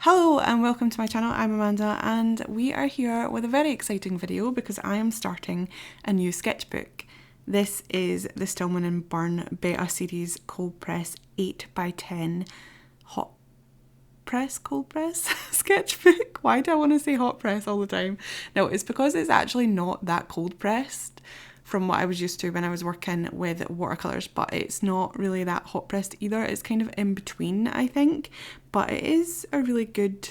Hello and welcome to my channel. I'm Amanda and we are here with a very exciting video because I am starting a new sketchbook. This is the Stillman and Birn Beta Series Cold Press 8x10 hot press cold press sketchbook. Why do I want to say hot press all the time? No, it's because it's actually not that cold pressed from what I was used to when I was working with watercolours, but it's not really that hot pressed either. It's kind of in between, I think, but it is a really good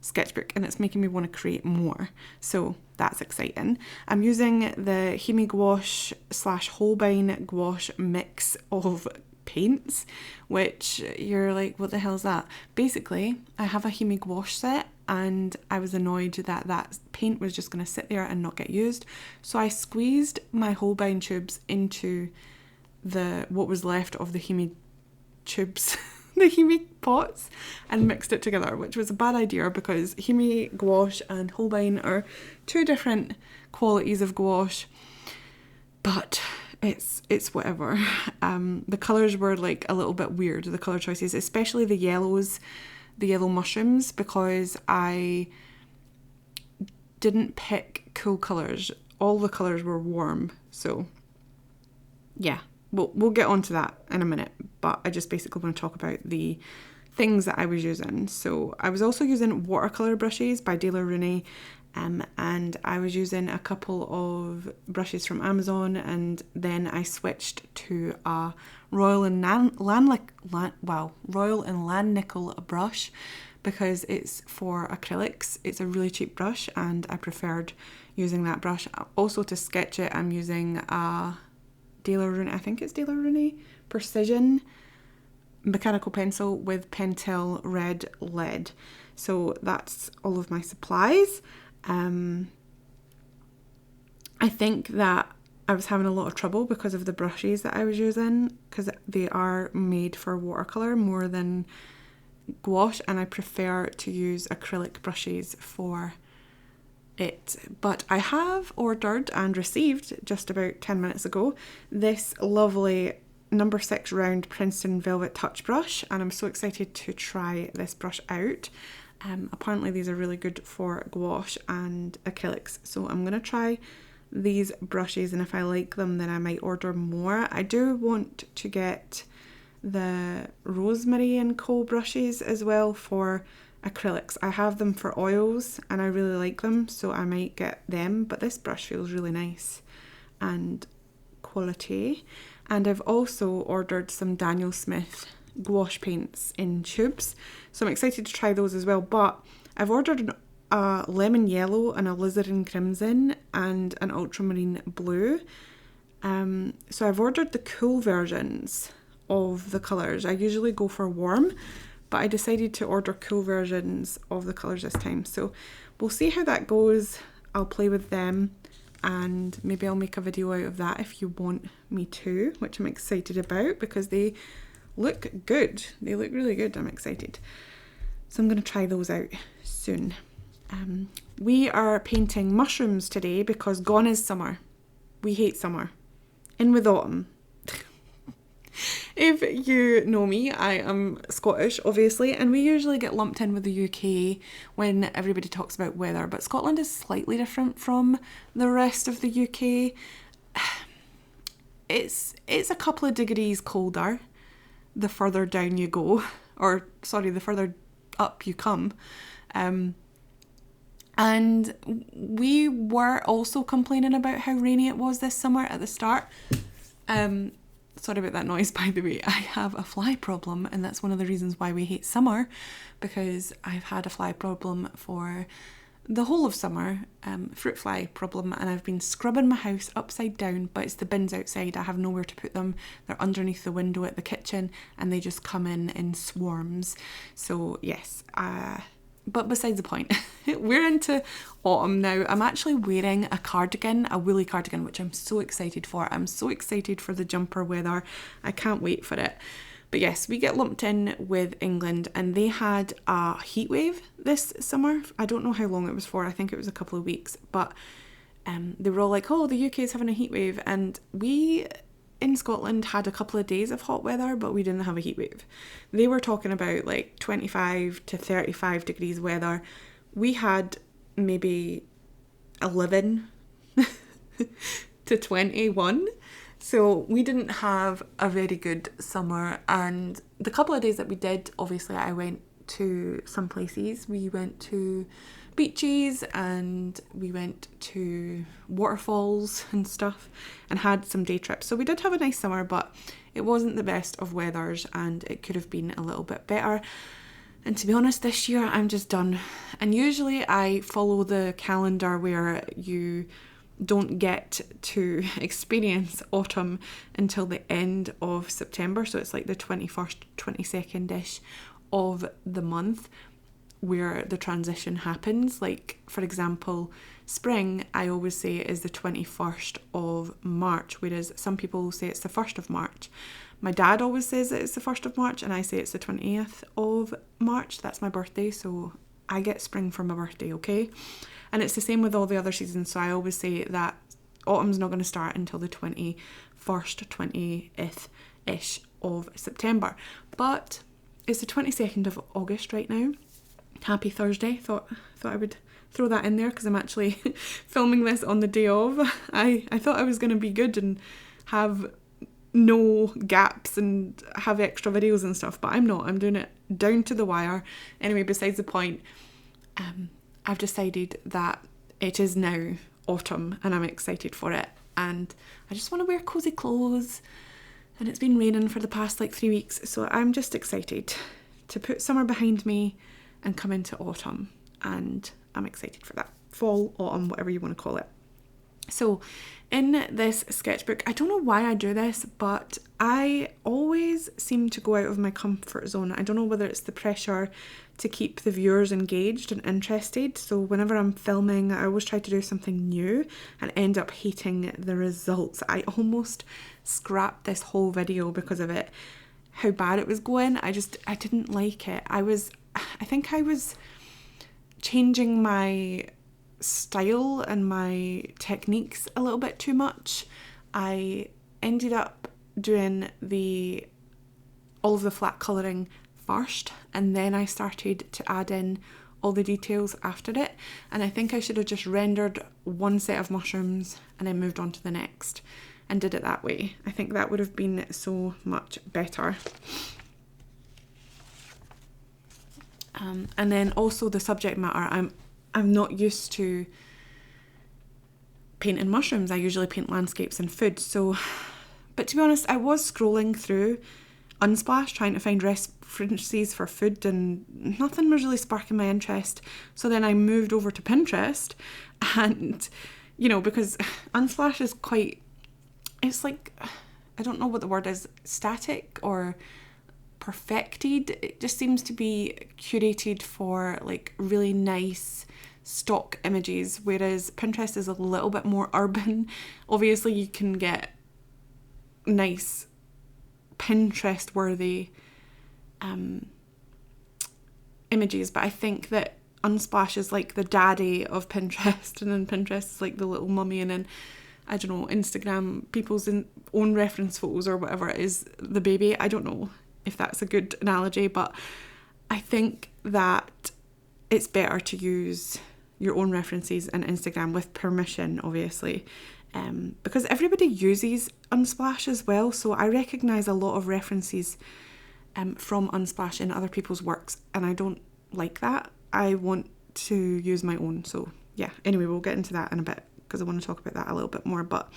sketchbook and it's making me want to create more, so that's exciting. I'm using the Hemi Gouache / Holbein Gouache mix of paints, which you're like, what the hell is that? Basically, I have a Hemi Gouache set and I was annoyed that that paint was just going to sit there and not get used, so I squeezed my Holbein tubes into what was left of the Hemi tubes the Hemi pots and mixed it together, which was a bad idea because Hemi Gouache and Holbein are two different qualities of gouache, but it's whatever. The colours were like a little bit weird, the colour choices, especially the yellows, the yellow mushrooms, because I didn't pick cool colours. All the colours were warm, so yeah, we'll get onto that in a minute, but I just basically want to talk about the things that I was using. So I was also using watercolour brushes by Rooney, and I was using a couple of brushes from Amazon, and then I switched to a Royal and Nickel brush because it's for acrylics. It's a really cheap brush and I preferred using that brush. Also, to sketch it, I'm using a Rooney, I think it's Rooney Precision mechanical pencil with Pentel red lead. So that's all of my supplies. I think that I was having a lot of trouble because of the brushes that I was using, because they are made for watercolour more than gouache, and I prefer to use acrylic brushes for it. But I have ordered and received just about 10 minutes ago this lovely number 6 round Princeton Velvet Touch brush, and I'm so excited to try this brush out. Apparently these are really good for gouache and acrylics, so I'm going to try these brushes, and if I like them then I might order more. I do want to get the Rosemary and Co brushes as well for acrylics. I have them for oils and I really like them, so I might get them, but this brush feels really nice and quality. And I've also ordered some Daniel Smith gouache paints in tubes, so I'm excited to try those as well. But I've ordered a lemon yellow and a alizarin crimson and an ultramarine blue, so I've ordered the cool versions of the colours. I usually go for warm, but I decided to order cool versions of the colours this time, so we'll see how that goes. I'll play with them and maybe I'll make a video out of that if you want me to, which I'm excited about because they look good. They look really good. I'm excited. So I'm going to try those out soon. We are painting mushrooms today because gone is summer. We hate summer. In with autumn. If you know me, I am Scottish, obviously, and we usually get lumped in with the UK when everybody talks about weather, but Scotland is slightly different from the rest of the UK. It's a couple of degrees colder the further down you go, or sorry, the further up you come. And we were also complaining about how rainy it was this summer at the start. Sorry about that noise, by the way. I have a fly problem, and that's one of the reasons why we hate summer, because I've had a fly problem for the whole of summer, fruit fly problem, and I've been scrubbing my house upside down, but it's the bins outside. I have nowhere to put them. They're underneath the window at the kitchen, and they just come in swarms. So yes, but besides the point, we're into autumn now. I'm actually wearing a cardigan, a woolly cardigan, which I'm so excited for. I'm so excited for the jumper weather. I can't wait for it. But yes, we get lumped in with England, and they had a heat wave this summer. I don't know how long it was for. I think it was a couple of weeks, but they were all like, oh, the UK is having a heat wave, and we in Scotland had a couple of days of hot weather, but we didn't have a heat wave. They were talking about like 25 to 35 degrees weather. We had maybe 11 to 21. So we didn't have a very good summer. And the couple of days that we did, obviously I went to some places. We went to beaches and we went to waterfalls and stuff and had some day trips. So we did have a nice summer, but it wasn't the best of weathers and it could have been a little bit better. And to be honest, this year I'm just done. And usually I follow the calendar where you don't get to experience autumn until the end of September. So it's like the 21st, 22nd-ish of the month where the transition happens. Like, for example, spring, I always say is the 21st of March, whereas some people say it's the 1st of March. My dad always says that it's the 1st of March, and I say it's the 20th of March. That's my birthday, so I get spring for my birthday, okay? And it's the same with all the other seasons, so I always say that autumn's not going to start until the 21st, 20th-ish of September. But it's the 22nd of August right now. Happy Thursday. Thought I would throw that in there because I'm actually filming this on the day of. I thought I was going to be good and have no gaps and have extra videos and stuff, but I'm not. I'm doing it down to the wire. Anyway, besides the point, I've decided that it is now autumn and I'm excited for it, and I just want to wear cozy clothes, and it's been raining for the past like 3 weeks, so I'm just excited to put summer behind me and come into autumn, and I'm excited for that. Fall, autumn, whatever you want to call it. So in this sketchbook, I don't know why I do this, but I always seem to go out of my comfort zone. I don't know whether it's the pressure to keep the viewers engaged and interested. So whenever I'm filming, I always try to do something new and end up hating the results. I almost scrapped this whole video because of it, how bad it was going. I didn't like it. I think I was changing my style and my techniques a little bit too much. I ended up doing all of the flat colouring first, and then I started to add in all the details after it, and I think I should have just rendered one set of mushrooms and then moved on to the next and did it that way. I think that would have been so much better. And then also the subject matter. I'm not used to painting mushrooms. I usually paint landscapes and food. So, but to be honest, I was scrolling through Unsplash trying to find references for food, and nothing was really sparking my interest. So then I moved over to Pinterest, and because Unsplash is it's like, I don't know what the word is, static or perfected. It just seems to be curated for like really nice stock images, whereas Pinterest is a little bit more urban. Obviously you can get nice Pinterest worthy images, but I think that Unsplash is like the daddy of Pinterest, and then Pinterest is like the little mummy, and then I don't know, Instagram, people's own reference photos or whatever is the baby. I don't know if that's a good analogy, but I think that it's better to use your own references in Instagram with permission, obviously, because everybody uses Unsplash as well. So I recognise a lot of references from Unsplash in other people's works, and I don't like that. I want to use my own. So yeah, anyway, we'll get into that in a bit because I want to talk about that a little bit more. But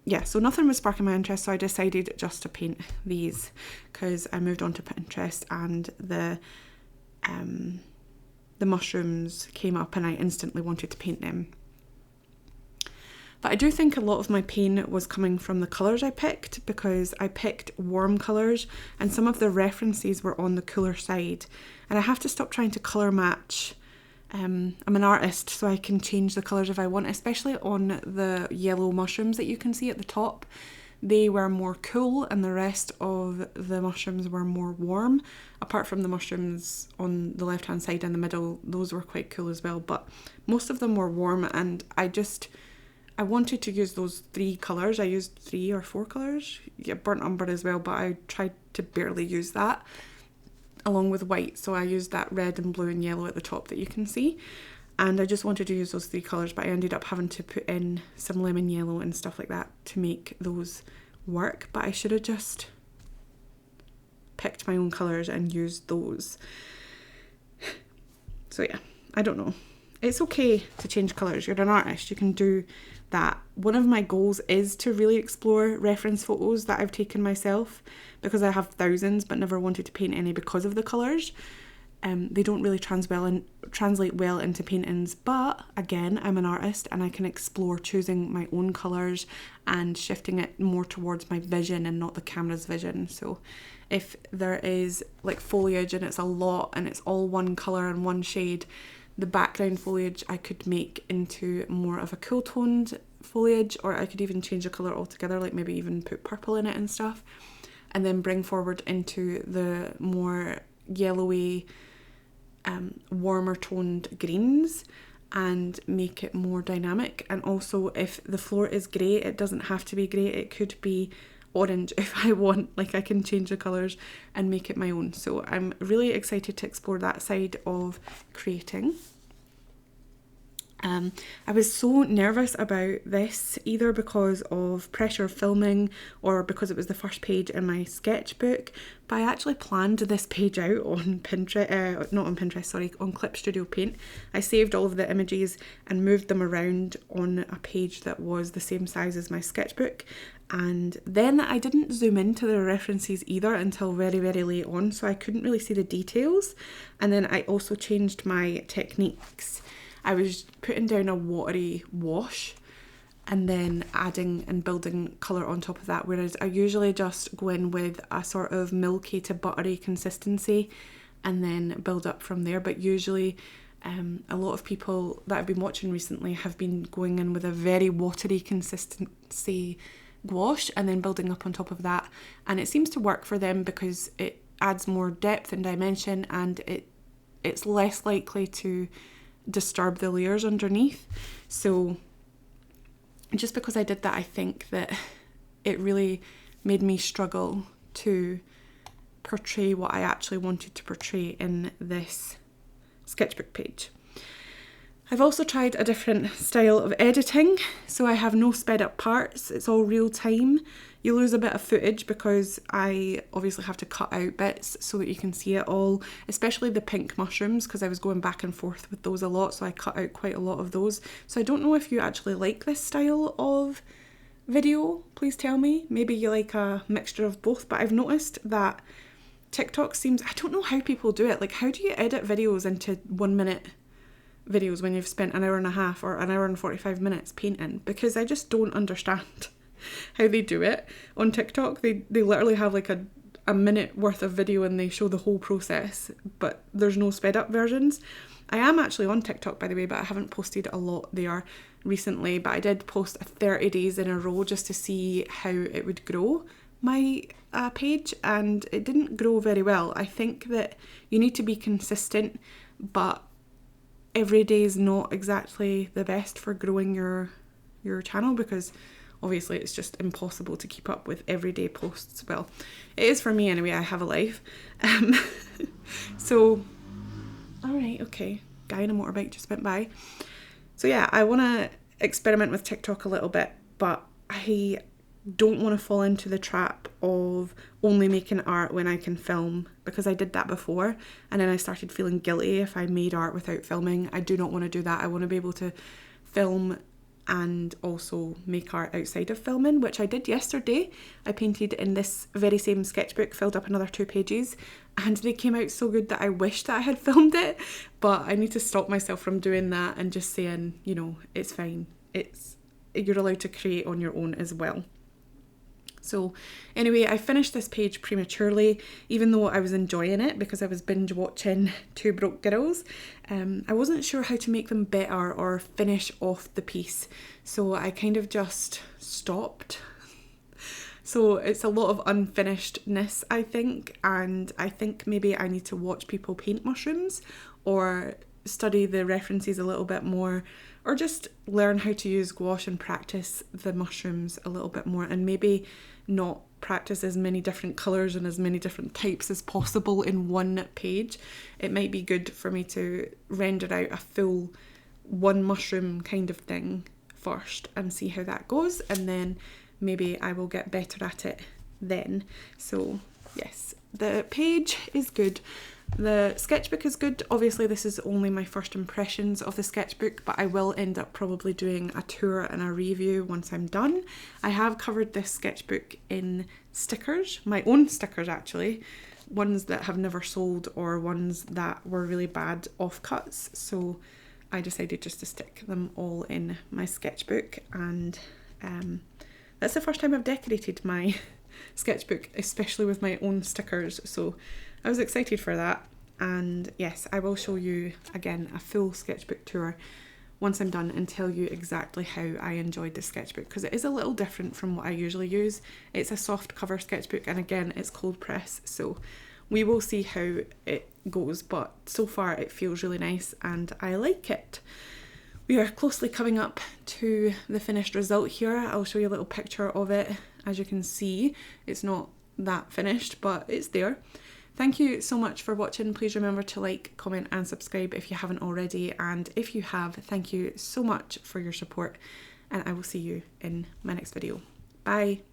yeah, so nothing was sparking my interest, so I decided just to paint these because I moved on to Pinterest, and the mushrooms came up and I instantly wanted to paint them. But I do think a lot of my pain was coming from the colours I picked, because I picked warm colours and some of the references were on the cooler side, and I have to stop trying to colour match. I'm an artist, so I can change the colours if I want, especially on the yellow mushrooms that you can see at the top. They were more cool and the rest of the mushrooms were more warm. Apart from the mushrooms on the left hand side and the middle, those were quite cool as well, but most of them were warm, and I I wanted to use those 3 colours. I used 3 or 4 colours. Yeah, burnt umber as well, but I tried to barely use that along with white. So I used that red and blue and yellow at the top that you can see. And I just wanted to use those 3 colours, but I ended up having to put in some lemon yellow and stuff like that to make those work. But I should have just picked my own colours and used those. So yeah, I don't know. It's okay to change colours. You're an artist, you can do that. One of my goals is to really explore reference photos that I've taken myself, because I have thousands but never wanted to paint any because of the colours. They don't really translate well into paintings, but again, I'm an artist and I can explore choosing my own colours and shifting it more towards my vision and not the camera's vision. So if there is like foliage and it's a lot and it's all one colour and one shade, the background foliage I could make into more of a cool toned foliage, or I could even change the colour altogether, like maybe even put purple in it and stuff, and then bring forward into the more yellowy, warmer toned greens and make it more dynamic. And also, if the floor is grey, it doesn't have to be grey, it could be orange if I want. Like, I can change the colours and make it my own. So I'm really excited to explore that side of creating. I was so nervous about this, either because of pressure of filming or because it was the first page in my sketchbook, but I actually planned this page out on Pinterest, not on Pinterest, sorry, on Clip Studio Paint. I saved all of the images and moved them around on a page that was the same size as my sketchbook, and then I didn't zoom into the references either until very, very late on, so I couldn't really see the details. And then I also changed my techniques. I was putting down a watery wash and then adding and building colour on top of that, whereas I usually just go in with a sort of milky to buttery consistency and then build up from there. But usually a lot of people that I've been watching recently have been going in with a very watery consistency gouache and then building up on top of that, and it seems to work for them because it adds more depth and dimension, and it's less likely to disturb the layers underneath. So just because I did that, I think that it really made me struggle to portray what I actually wanted to portray in this sketchbook page. I've also tried a different style of editing, so I have no sped up parts, it's all real time. You lose a bit of footage because I obviously have to cut out bits so that you can see it all, especially the pink mushrooms, because I was going back and forth with those a lot, so I cut out quite a lot of those. So I don't know if you actually like this style of video, please tell me. Maybe you like a mixture of both, but I've noticed that TikTok seems, I don't know how people do it, like how do you edit videos into 1 minute videos when you've spent an hour and a half or an hour and 45 minutes painting? Because I just don't understand how they do it on TikTok. They literally have like a minute worth of video and they show the whole process, but there's no sped up versions. I am actually on TikTok, by the way, but I haven't posted a lot there recently, but I did post 30 days in a row just to see how it would grow my page, and it didn't grow very well. I think that you need to be consistent, but every day is not exactly the best for growing your channel, because obviously it's just impossible to keep up with everyday posts. Well, it is for me anyway, I have a life. So, alright, okay, guy in a motorbike just went by. So yeah, I want to experiment with TikTok a little bit, but I don't want to fall into the trap of only making art when I can film, because I did that before and then I started feeling guilty if I made art without filming. I do not want to do that. I want to be able to film and also make art outside of filming, which I did yesterday. I painted in this very same sketchbook, filled up another 2 pages, and they came out so good that I wish that I had filmed it, but I need to stop myself from doing that and just saying, you know, it's fine. You're allowed to create on your own as well. So anyway, I finished this page prematurely, even though I was enjoying it because I was binge watching Two Broke Girls. I wasn't sure how to make them better or finish off the piece, so I kind of just stopped. So it's a lot of unfinishedness, I think, and I think maybe I need to watch people paint mushrooms or study the references a little bit more, or just learn how to use gouache and practice the mushrooms a little bit more, and maybe not practice as many different colours and as many different types as possible in one page. It might be good for me to render out a full one mushroom kind of thing first and see how that goes, and then maybe I will get better at it then. So yes, the page is good. The sketchbook is good. Obviously this is only my first impressions of the sketchbook, but I will end up probably doing a tour and a review once I'm done. I have covered this sketchbook in stickers, my own stickers actually, ones that have never sold or ones that were really bad offcuts, so I decided just to stick them all in my sketchbook, and that's the first time I've decorated my sketchbook, especially with my own stickers, so I was excited for that. And yes, I will show you again a full sketchbook tour once I'm done and tell you exactly how I enjoyed the sketchbook, because it is a little different from what I usually use. It's a soft cover sketchbook, and again it's cold press, so we will see how it goes, but so far it feels really nice and I like it. We are closely coming up to the finished result here. I'll show you a little picture of it. As you can see, it's not that finished, but it's there. Thank you so much for watching. Please remember to like, comment and subscribe if you haven't already, and if you have, thank you so much for your support, and I will see you in my next video. Bye!